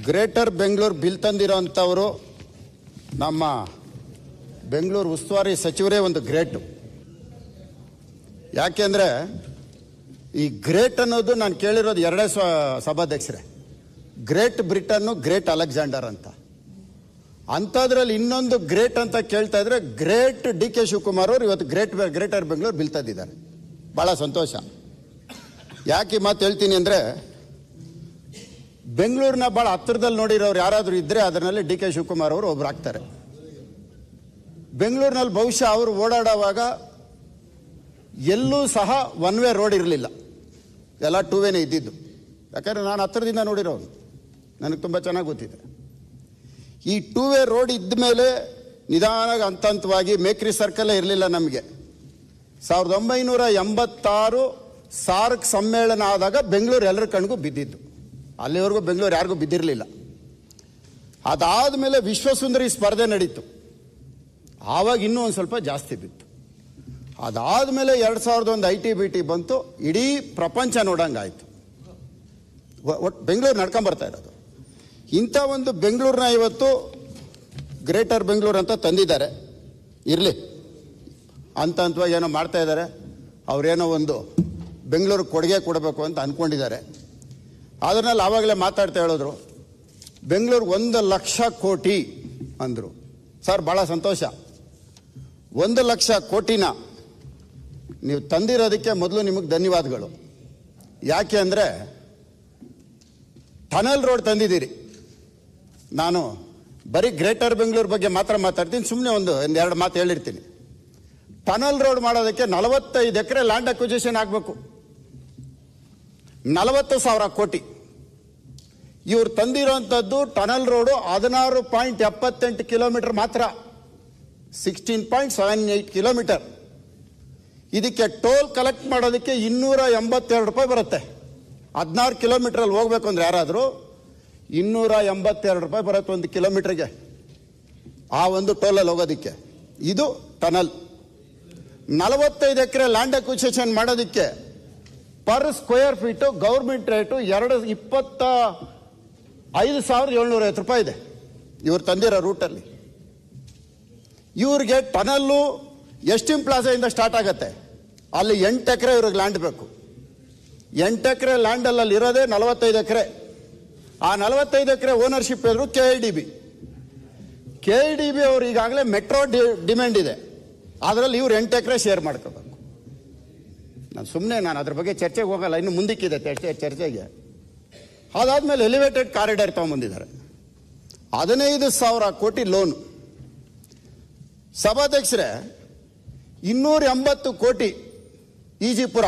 Greater Bengaluru bill ತಂದಿರೋಂಥವರು ನಮ್ಮ ಬೆಂಗಳೂರು ಉಸ್ತುವಾರಿ ಸಚಿವರೇ ಒಂದು ಗ್ರೇಟು. ಯಾಕೆಂದರೆ ಈ ಗ್ರೇಟ್ ಅನ್ನೋದು ನಾನು ಕೇಳಿರೋದು ಎರಡೇ ಸಭಾಧ್ಯಕ್ಷರೇ, ಗ್ರೇಟ್ ಬ್ರಿಟನ್ನು, ಗ್ರೇಟ್ ಅಲೆಕ್ಸಾಂಡರ್ ಅಂತ. ಅಂಥದ್ರಲ್ಲಿ ಇನ್ನೊಂದು ಗ್ರೇಟ್ ಅಂತ ಕೇಳ್ತಾ ಇದ್ರೆ ಗ್ರೇಟ್ ಡಿ ಕೆ ಶಿವಕುಮಾರ್ ಅವರು ಇವತ್ತು ಗ್ರೇಟರ್ ಬೆಂಗಳೂರು ಬಿಲ್ ತಂದಿದ್ದಾರೆ. ಭಾಳ ಸಂತೋಷ. ಯಾಕೆ ಮಾತು ಹೇಳ್ತೀನಿ ಅಂದರೆ, ಬೆಂಗಳೂರಿನ ಭಾಳ ಹತ್ತಿರದಲ್ಲಿ ನೋಡಿರೋರು ಯಾರಾದರೂ ಇದ್ದರೆ ಅದರಲ್ಲಿ ಡಿ ಕೆ ಶಿವಕುಮಾರ್ ಅವರು ಒಬ್ರು ಆಗ್ತಾರೆ. ಬೆಂಗಳೂರಿನಲ್ಲಿ ಬಹುಶಃ ಅವರು ಓಡಾಡುವಾಗ ಎಲ್ಲೂ ಸಹ ಒನ್ ವೇ ರೋಡ್ ಇರಲಿಲ್ಲ, ಎಲ್ಲ ಟೂ ವೇನೇ ಇದ್ದಿದ್ದು. ಯಾಕಂದರೆ ನಾನು ಹತ್ತಿರದಿಂದ ನೋಡಿರೋನು, ನನಗೆ ತುಂಬ ಚೆನ್ನಾಗಿ ಗೊತ್ತಿದೆ. ಈ ಟೂ ವೇ ರೋಡ್ ಇದ್ದ ಮೇಲೆ ನಿಧಾನ ಹಂತವಾಗಿ ಮೇಕ್ರಿ ಸರ್ಕಲ್ಲೇ ಇರಲಿಲ್ಲ ನಮಗೆ. 1986 ಸಾರ್ಕ್ ಸಮ್ಮೇಳನ ಆದಾಗ ಬೆಂಗಳೂರು ಎಲ್ಲರ ಕಣ್ಗೂ ಬಿದ್ದಿದ್ದು. ಅಲ್ಲಿವರೆಗೂ ಬೆಂಗಳೂರು ಯಾರಿಗೂ ಬಿದ್ದಿರಲಿಲ್ಲ. ಅದಾದಮೇಲೆ ವಿಶ್ವಸುಂದರಿ ಸ್ಪರ್ಧೆ ನಡೀತು, ಆವಾಗ ಇನ್ನೂ ಒಂದು ಸ್ವಲ್ಪ ಜಾಸ್ತಿ ಬಿತ್ತು. ಅದಾದಮೇಲೆ 2001 ITBT ಬಂತು, ಇಡೀ ಪ್ರಪಂಚ ನೋಡಂಗಾಯಿತು. ಒಟ್ಟು ಬೆಂಗಳೂರು ನಡ್ಕೊಂಬರ್ತಾ ಇರೋದು. ಇಂಥ ಒಂದು ಬೆಂಗಳೂರನ್ನ ಇವತ್ತು ಗ್ರೇಟರ್ ಬೆಂಗಳೂರು ಅಂತ ತಂದಿದ್ದಾರೆ. ಇರಲಿ, ಹಂತವಾಗಿ ಏನೋ ಮಾಡ್ತಾ ಇದ್ದಾರೆ. ಅವರೇನೋ ಒಂದು ಬೆಂಗಳೂರು ಕೊಡುಗೆ ಕೊಡಬೇಕು ಅಂತ ಅಂದ್ಕೊಂಡಿದ್ದಾರೆ. ಅದರಲ್ಲಿ ಆವಾಗಲೇ ಮಾತಾಡ್ತಾ ಹೇಳಿದ್ರು, ಬೆಂಗಳೂರು 1,00,000 ಕೋಟಿ ಅಂದರು. ಸರ್, ಭಾಳ ಸಂತೋಷ. 1,00,000 ಕೋಟಿನ ನೀವು ತಂದಿರೋದಕ್ಕೆ ಮೊದಲು ನಿಮಗೆ ಧನ್ಯವಾದಗಳು. ಯಾಕೆ ಅಂದರೆ ಟನಲ್ ರೋಡ್ ತಂದಿದ್ದೀರಿ. ನಾನು ಬರೀ ಗ್ರೇಟರ್ ಬೆಂಗಳೂರು ಬಗ್ಗೆ ಮಾತ್ರ ಮಾತಾಡ್ತೀನಿ, ಸುಮ್ಮನೆ ಒಂದೆರಡು ಮಾತು ಹೇಳಿರ್ತೀನಿ. ಟನಲ್ ರೋಡ್ ಮಾಡೋದಕ್ಕೆ 45 ಎಕರೆ ಲ್ಯಾಂಡ್ ಅಕ್ವಿಜಿಷನ್ ಆಗಬೇಕು, 40,000 ಕೋಟಿ. ಇವ್ರು ತಂದಿರೋಂಥದ್ದು ಟನಲ್ ರೋಡು 16.78 ಕಿಲೋಮೀಟರ್ ಮಾತ್ರ, 16.78 ಕಿಲೋಮೀಟರ್. ಇದಕ್ಕೆ ಟೋಲ್ ಕಲೆಕ್ಟ್ ಮಾಡೋದಕ್ಕೆ 282 ರೂಪಾಯಿ ಬರುತ್ತೆ. 16 ಕಿಲೋಮೀಟ್ರಲ್ಲಿ ಹೋಗ್ಬೇಕು ಅಂದ್ರೆ ಯಾರಾದರೂ 282 ರೂಪಾಯಿ ಬರುತ್ತೆ ಒಂದು ಕಿಲೋಮೀಟರ್ಗೆ, ಆ ಒಂದು ಟೋಲಲ್ಲಿ ಹೋಗೋದಕ್ಕೆ. ಇದು ಟನಲ್. 45 ಎಕರೆ ಲ್ಯಾಂಡ್ ಅಕ್ವಿಜಿಷನ್ ಮಾಡೋದಕ್ಕೆ per square feet government rate 25,750 ರೂಪಾಯಿ ಇದೆ ಇವ್ರು ತಂದಿರೋ ರೂಟಲ್ಲಿ. ಇವ್ರಿಗೆ ಟನಲ್ಲು ಎಸ್ಟಿಂ ಪ್ಲಾಜಾಯಿಂದ ಸ್ಟಾರ್ಟ್ ಆಗುತ್ತೆ. ಅಲ್ಲಿ 8 ಎಕರೆ ಇವ್ರಿಗೆ ಲ್ಯಾಂಡ್ ಬೇಕು. 8 ಎಕರೆ ಲ್ಯಾಂಡಲ್ಲಿ ಇರೋದೇ 45 ಎಕರೆ. ಆ 45 ಎಕರೆ ಓನರ್ಶಿಪ್ ಇದ್ರು KIDB. ಅವರು ಈಗಾಗಲೇ ಮೆಟ್ರೋ ಡಿಮ್ಯಾಂಡ್ ಇದೆ, ಅದರಲ್ಲಿ ಇವ್ರು 8 ಎಕರೆ ಶೇರ್ ಮಾಡ್ಕೋಬೇಕು. ನಾನು ಅದ್ರ ಬಗ್ಗೆ ಚರ್ಚೆಗೆ ಹೋಗಲ್ಲ, ಇನ್ನು ಮುಂದಕ್ಕಿದೆ ಚರ್ಚೆಗೆ. ಅದಾದ್ಮೇಲೆ ಎಲಿವೇಟೆಡ್ ಕಾರಿಡಾರ್ ತಗೊಂಡ್ಬಂದಿದ್ದಾರೆ, 15,000 ಕೋಟಿ ಲೋನು. ಸಭಾಧ್ಯಕ್ಷರೇ, 280 ಕೋಟಿ ಈಜಿಪುರ,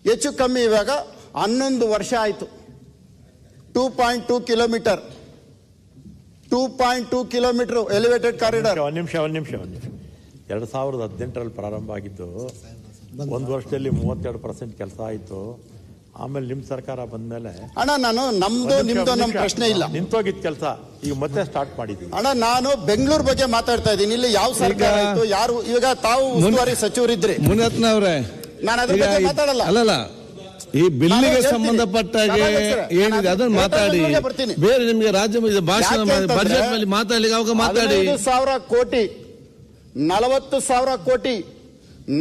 ಹೆಚ್ಚು ಕಮ್ಮಿ ಇವಾಗ 11 ವರ್ಷ ಆಯಿತು. 2.2 ಕಿಲೋಮೀಟರ್ 2.2 ಕಿಲೋಮೀಟರ್ ಎಲಿವೇಟೆಡ್ ಕಾರಿಡಾರ್. ಒಂದು ನಿಮಿಷ 2018ರಲ್ಲಿ ಪ್ರಾರಂಭ ಆಗಿದ್ದು, 1 ವರ್ಷದಲ್ಲಿ 32% ಕೆಲಸ ಆಯಿತು. ಆಮೇಲೆ ನಿಮ್ಮ ಸರ್ಕಾರ ಬಂದ್ಮೇಲೆ ಅಣ್ಣ, ನಾನು ನಿಮ್ದು ನಮ್ಮ ಪ್ರಶ್ನೆ ಇಲ್ಲ, ನಿಂತೋಗಿದ್ ಕೆಲಸ ಈಗ ಮತ್ತೆ ಸ್ಟಾರ್ಟ್ ಮಾಡಿದ್ವಿ. ಅಣ್ಣ, ನಾನು ಬೆಂಗಳೂರು ಬಗ್ಗೆ ಮಾತಾಡ್ತಾ ಇದ್ದೀನಿ. ಇಲ್ಲಿ ಯಾವ ಸರ್ಕಾರ ಆಯ್ತು, ಯಾರು ಈಗ ತಾವು ಉಸ್ತುವಾರಿ ಸಚಿವರಿದ್ರಿ, ಮುನಿರತ್ನವರೇ, ನಾನು ಅದ್ರ ಬಗ್ಗೆ ಮಾತಾಡಲ್ಲ. ಅಲ್ಲಲ್ಲ, ಈ ಬಿಲ್ಲಿಗೆ ಸಂಬಂಧಪಟ್ಟಾಗೆ ಏನಿದೆ ಅದನ್ನು ಮಾತಾಡಿ. ಬೇರೆ ನಿಮ್ಗೆ ರಾಜ್ಯ ಭಾಷಣ ಬಜೆಟ್ ಮೇಲೆ ಮಾತಾಡಲಿಕ್ಕೆ ಅವಾಗ ಮಾತಾಡಿ. 15,000 ಕೋಟಿ, 40,000 ಕೋಟಿ,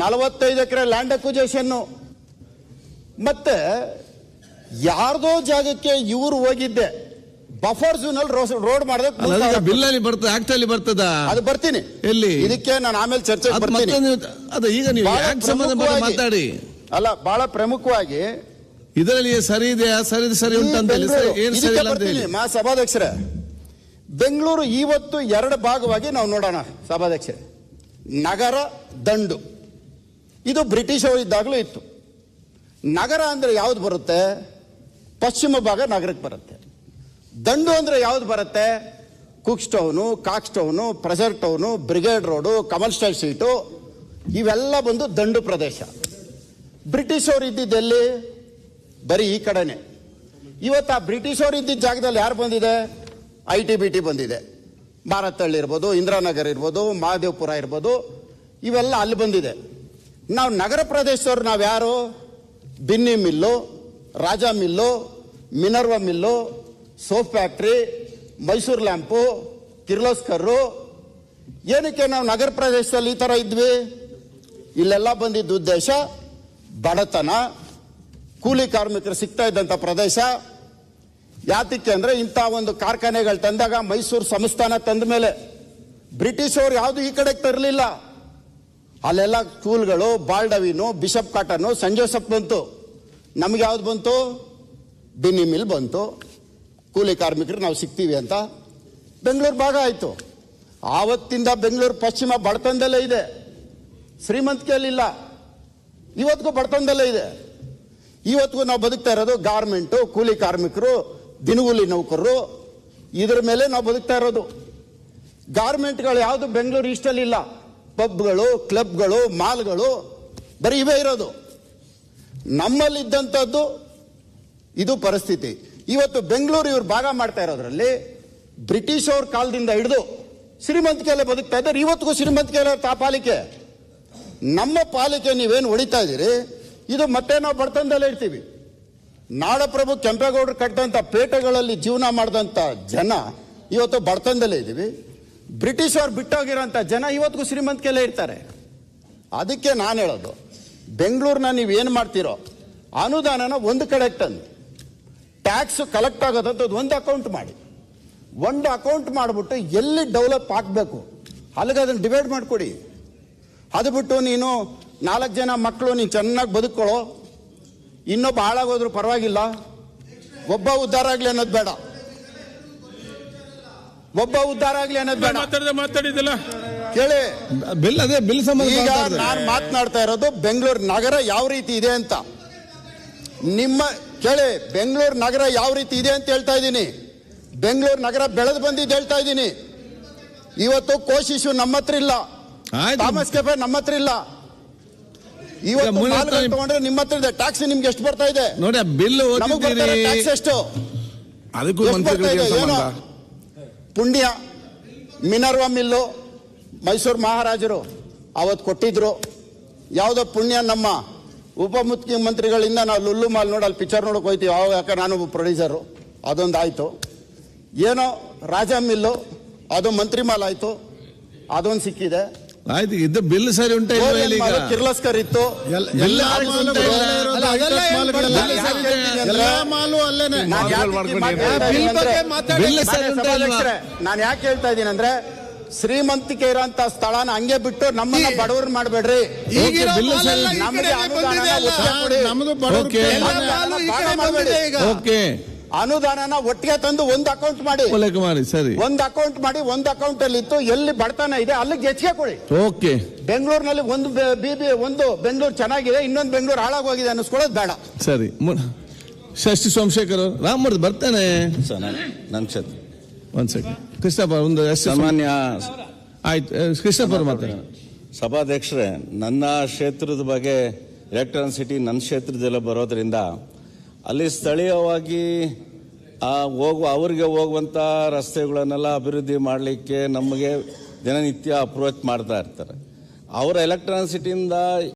45 ಎಕರೆ ಲ್ಯಾಂಡ್ ಅಕ್ವಿಜಿಷನ್. ಮತ್ತೆ ಯಾರ್ದೋ ಜಾಗಕ್ಕೆ ಇವರು ಹೋಗಿದ್ದೆ ಬಫರ್ ಝೋನ್ ಅಲ್ಲಿ ರೋಡ್ ಮಾಡೋದಕ್ಕೆ ಬಿಲ್ಲಲ್ಲಿ ಬರ್ತದೆ, ಆಕ್ಟ್ ಅಲ್ಲಿ ಬರ್ತದ. ಅದು ಬರ್ತೀನಿ, ಎಲ್ಲಿ ಇದಕ್ಕೆ ನಾನು ಆಮೇಲೆ ಚರ್ಚೆ ಬರ್ತೀನಿ. ಅದು ಈಗ ನೀವು ಮಾತಾಡಿ. ಅಲ್ಲ, ಬಹಳ ಪ್ರಮುಖವಾಗಿ ಇದರಲ್ಲಿ ಸರಿ ಇದೆಯಾ, ಸರಿ ಉಂಟಂತ ಸಭಾಧ್ಯಕ್ಷರೇ, ಬೆಂಗಳೂರು ಇವತ್ತು 2 ಭಾಗವಾಗಿ ನಾವು ನೋಡೋಣ ಸಭಾಧ್ಯಕ್ಷರೇ. ನಗರ, ದಂಡು. ಇದು ಬ್ರಿಟಿಷ್ ಅವರು ಇದ್ದಾಗಲೂ ಇತ್ತು. ನಗರ ಅಂದ್ರೆ ಯಾವ್ದು ಬರುತ್ತೆ? ಪಶ್ಚಿಮ ಭಾಗ ನಗರಕ್ಕೆ ಬರುತ್ತೆ. ದಂಡು ಅಂದ್ರೆ ಯಾವ್ದು ಬರುತ್ತೆ? Cooke Town, Cox Town, Frazer Town, Brigade Road, Commercial Street, ಇವೆಲ್ಲ ಬಂದು ದಂಡು ಪ್ರದೇಶ. ಬ್ರಿಟಿಷ್ ಅವರು ಇದ್ದಿದ್ದೆಲ್ಲಿ? ಬರೀ ಈ ಕಡೆನೆ. ಇವತ್ತು ಆ ಬ್ರಿಟಿಷ್ ಅವರು ಇದ್ದಿದ್ದ ಜಾಗದಲ್ಲಿ ಯಾರು ಬಂದಿದೆ? ITBT ಬಂದಿದೆ. ಭಾರತಹಳ್ಳಿ ಇರ್ಬೋದು, ಇಂದಿರಾನಗರ್ ಇರ್ಬೋದು, ಮಹದೇವಪುರ ಇರ್ಬೋದು, ಇವೆಲ್ಲ ಅಲ್ಲಿ ಬಂದಿದೆ. ನಾವು ನಗರ ಪ್ರದೇಶದವ್ರು ನಾವು ಯಾರು? Binny mill, Raja mill, Minerva mill, soap factory, Mysore lamp, Kirloskar. ಏನಕ್ಕೆ ನಾವು ನಗರ ಪ್ರದೇಶದಲ್ಲಿ ಈ ಥರ ಇದ್ವಿ? ಇಲ್ಲೆಲ್ಲ ಬಂದಿದ್ದ ಉದ್ದೇಶ ಬಡತನ, ಕೂಲಿ ಕಾರ್ಮಿಕರು ಸಿಗ್ತಾ ಇದ್ದಂಥ ಪ್ರದೇಶ. ಯಾತಕ್ಕೆ ಅಂದರೆ ಇಂಥ ಒಂದು ಕಾರ್ಖಾನೆಗಳು ತಂದಾಗ ಮೈಸೂರು ಸಂಸ್ಥಾನ ತಂದ ಮೇಲೆ ಬ್ರಿಟಿಷ್ ಅವರು ಯಾವುದು ಈ ಕಡೆಗೆ ತರಲಿಲ್ಲ. ಅಲ್ಲೆಲ್ಲ ಸ್ಕೂಲ್ಗಳು, ಬಾಲ್ಡವಿನು, ಬಿಷಪ್ ಕಾಟನು, ಸೆಂಟ್ ಜೋಸೆಫ್ ಬಂತು. ನಮ್ಗೆ ಯಾವ್ದು ಬಂತು? ಬಿನ್ನಿ ಮಿಲ್ ಬಂತು. ಕೂಲಿ ಕಾರ್ಮಿಕರು ನಾವು ಸಿಗ್ತೀವಿ ಅಂತ ಬೆಂಗಳೂರು ಭಾಗ ಆಯಿತು. ಆವತ್ತಿಂದ ಬೆಂಗಳೂರು ಪಶ್ಚಿಮ ಬಡತನದಲ್ಲೇ ಇದೆ, ಶ್ರೀಮಂತಿಕೆಯಲ್ಲಿಲ್ಲ. ಇವತ್ತಿಗೂ ಬಡತನದಲ್ಲೇ ಇದೆ. ಇವತ್ತಿಗೂ ನಾವು ಬದುಕ್ತಾ ಇರೋದು ಗಾರ್ಮೆಂಟು, ಕೂಲಿ ಕಾರ್ಮಿಕರು, ದಿನಗೂಲಿ ನೌಕರರು, ಇದ್ರ ಮೇಲೆ ನಾವು ಬದುಕ್ತಾ ಇರೋದು. ಗಾರ್ಮೆಂಟ್ಗಳು ಯಾವುದು ಬೆಂಗಳೂರು ಈಸ್ಟಲ್ಲಿ ಇಲ್ಲ. ಪಬ್ಗಳು, ಕ್ಲಬ್ಗಳು, ಮಾಲ್ಗಳು ಬರೀ ಇವೇ ಇರೋದು. ನಮ್ಮಲ್ಲಿದ್ದಂಥದ್ದು ಇದು ಪರಿಸ್ಥಿತಿ. ಇವತ್ತು ಬೆಂಗಳೂರು ಇವ್ರು ಭಾಗ ಮಾಡ್ತಾ ಇರೋದ್ರಲ್ಲಿ ಬ್ರಿಟಿಷ್ ಅವ್ರ ಕಾಲದಿಂದ ಹಿಡಿದು ಶ್ರೀಮಂತಿಕೆಯಲ್ಲೇ ಬದುಕ್ತಾ ಇದ್ದಾರೆ. ಇವತ್ತಿಗೂ ಶ್ರೀಮಂತಿಕೆಯಲ್ಲ ಪಾಲಿಕೆ. ನಮ್ಮ ಪಾಲಿಕೆ ನೀವೇನು ಹೊಡಿತಾ ಇದ್ದೀರಿ, ಇದು ಮತ್ತೆ ನಾವು ಬಡತನದಲ್ಲೇ ಇರ್ತೀವಿ. ನಾಡಪ್ರಭು ಕೆಂಪೇಗೌಡರು ಕಟ್ಟಿದಂಥ ಪೇಟೆಗಳಲ್ಲಿ ಜೀವನ ಮಾಡಿದಂಥ ಜನ ಇವತ್ತು ಬಡತನದಲ್ಲೇ ಇದ್ದೀವಿ. ಬ್ರಿಟಿಷ್ ಅವ್ರು ಬಿಟ್ಟೋಗಿರೋಂಥ ಜನ ಇವತ್ತಿಗೂ ಶ್ರೀಮಂತಿಕೆಯಲ್ಲೇ ಇರ್ತಾರೆ. ಅದಕ್ಕೆ ನಾನು ಹೇಳೋದು, ಬೆಂಗಳೂರನ್ನ ನೀವು ಏನು ಮಾಡ್ತೀರೋ ಅನುದಾನನ ಒಂದು ಕಡೆ ತಂದು ಟ್ಯಾಕ್ಸ್ ಕಲೆಕ್ಟ್ ಆಗೋದಂಥದ್ದು ಒಂದು ಅಕೌಂಟ್ ಮಾಡಿ, ಒಂದು ಅಕೌಂಟ್ ಮಾಡಿಬಿಟ್ಟು ಎಲ್ಲಿ ಡೆವಲಪ್ ಆಗಬೇಕು ಅಲ್ಲಿಗೆ ಅದನ್ನು ಡಿವೈಡ್ ಮಾಡಿಕೊಡಿ. ಅದು ಬಿಟ್ಟು ನೀನು 4 ಜನ ಮಕ್ಕಳು ನೀನು ಚೆನ್ನಾಗಿ ಬದುಕೊಳ್ಳೋ, ಇನ್ನೊಬ್ಬ ಹಾಳಾಗೋದ್ರು ಪರವಾಗಿಲ್ಲ, ಒಬ್ಬ ಉದ್ಧಾರ ಆಗಲಿ ಅನ್ನೋದು ಬೇಡ. ಒಬ್ಬ ಉದ್ಧಾರ ಆಗಲಿ ಅನ್ನೋದು ಬೇಡ. ಮಾತಾಡಿದಿಲ್ಲ ಕೇಳಿ, ಬಿಲ್ ಅದೇ ಬಿಲ್ ಸಂಬಂಧ ಈಗ ನಾನು ಮಾತನಾಡ್ತಾ ಇರೋದು ಬೆಂಗಳೂರು ನಗರ ಯಾವ ರೀತಿ ಇದೆ ಅಂತ. ನಿಮ್ಮ ಕೇಳಿ, ಬೆಂಗಳೂರು ನಗರ ಯಾವ ರೀತಿ ಇದೆ ಅಂತ ಹೇಳ್ತಾ ಇದ್ದೀನಿ. ಬೆಂಗಳೂರು ನಗರ ಬೆಳೆದು ಬಂದಿದ್ದು ಹೇಳ್ತಾ ಇದ್ದೀನಿ. ಇವತ್ತು ಕೋಶಿಶು ನಮ್ಮ ಹತ್ರ ಇಲ್ಲ, ಥಾಮಸ್ ಕೆಫೆ ನಮ್ಮ ಹತ್ರ ಇಲ್ಲ. ಇವತ್ತು ತಗೊಂಡ್ರೆ ನಿಮ್ಮ ಹತ್ರ ಇದೆ. ಟ್ಯಾಕ್ಸ್ ನಿಮ್ಗೆ ಎಷ್ಟು ಬರ್ತಾ ಇದೆ ನೋಡಿ, ಬಿಲ್ ಟ್ಯಾಕ್ಸ್ ಎಷ್ಟು? ಅದಕ್ಕೂ ಏನು ಪುಣ್ಯ ಮಿನರ್ವಾ ಮಿಲ್ಲು ಮೈಸೂರು ಮಹಾರಾಜರು ಅವತ್ತು ಕೊಟ್ಟಿದ್ರು. ಯಾವುದೋ ಪುಣ್ಯ ನಮ್ಮ ಉಪಮುಖ್ಯಮಂತ್ರಿಗಳಿಂದ ನಾವು ಲುಲ್ಲು ಮಾಲ್ ನೋಡಿ ಅಲ್ಲಿ ಪಿಕ್ಚರ್ ನೋಡೋಕೆ ಹೋಗ್ತೀವಿ. ಅವಾಗ ಯಾಕೆ ನಾನು ಪ್ರೊಡ್ಯೂಸರು, ಅದೊಂದು ಆಯಿತು. ಏನೋ ರಾಜ ಮಿಲ್ಲು ಅದು ಮಂತ್ರಿ ಮಾಲ್ ಆಯಿತು, ಅದೊಂದು ಸಿಕ್ಕಿದೆ. ಆಯ್ತು, ಇದು ಬಿಲ್ ಸರಿ ಉಂಟಾ ಕಿರ್ಲಸ್ಕರ್ ಇತ್ತು. ನಾನು ಯಾಕೆ ಹೇಳ್ತಾ ಇದ್ದೀನಿ ಅಂದ್ರೆ, ಶ್ರೀಮಂತಿಕೆ ಇರೋಂತ ಸ್ಥಳನ ಹಂಗೆ ಬಿಟ್ಟು ನಮ್ಮನ್ನ ಬಡವರು ಮಾಡಬೇಡ್ರಿ. ಅನುದಾನನ ಒಟ್ಟಿಗೆ ತಂದು ಒಂದು ಅಕೌಂಟ್ ಮಾಡಿ, ಸರಿ, ಒಂದು ಅಕೌಂಟ್ ಮಾಡಿ, ಒಂದು ಅಕೌಂಟ್ ಅಲ್ಲಿ ಇತ್ತು ಎಲ್ಲಿ ಬಡತನ ಇದೆ ಅಲ್ಲಿಗೆ ಹೆಚ್ಚಿಗೆ ಕೊಡಿ. ಓಕೆ, ಬೆಂಗಳೂರಿನಲ್ಲಿ ಒಂದು ಒಂದು ಬೆಂಗಳೂರು ಚೆನ್ನಾಗಿದೆ, ಇನ್ನೊಂದು ಬೆಂಗಳೂರು ಹಾಳಾಗೋಗಿದೆ ಅನ್ನಿಸ್ಕೊಳ್ಳೋದು ಬೇಡ. ಸರಿ, ಷಷ್ಠಿ ಸೋಮಶೇಖರ್ ರಾಮಮೂರ್ತಿ ಬರ್ತಾನೆ ಸರ್. ನನ್ನ ಕ್ಷೇತ್ರ ಒಂದ್ ಸೆಕೆಂಡ್. ಕೃಷ್ಣಪ್ಪ ಒಂದು ಸಾಮಾನ್ಯ ಆಯ್ತು. ಕೃಷ್ಣಪ್ಪ ಮಾತಾಡ. ಸಭಾಧ್ಯಕ್ಷರೇ, ನನ್ನ ಕ್ಷೇತ್ರದ ಬಗ್ಗೆ ಎಲೆಕ್ಟ್ರಾನಿಸಿಟಿ ನನ್ನ ಕ್ಷೇತ್ರದಲ್ಲೇ ಬರೋದ್ರಿಂದ ಅಲ್ಲಿ ಸ್ಥಳೀಯವಾಗಿ ಅವ್ರಿಗೆ ಹೋಗುವಂಥ ರಸ್ತೆಗಳನ್ನೆಲ್ಲ ಅಭಿವೃದ್ಧಿ ಮಾಡಲಿಕ್ಕೆ ನಮಗೆ ದಿನನಿತ್ಯ ಅಪ್ರೋಚ್ ಮಾಡ್ತಾ ಇರ್ತಾರೆ. ಅವರ ಎಲೆಕ್ಟ್ರಾನಿಸಿಟಿಯಿಂದ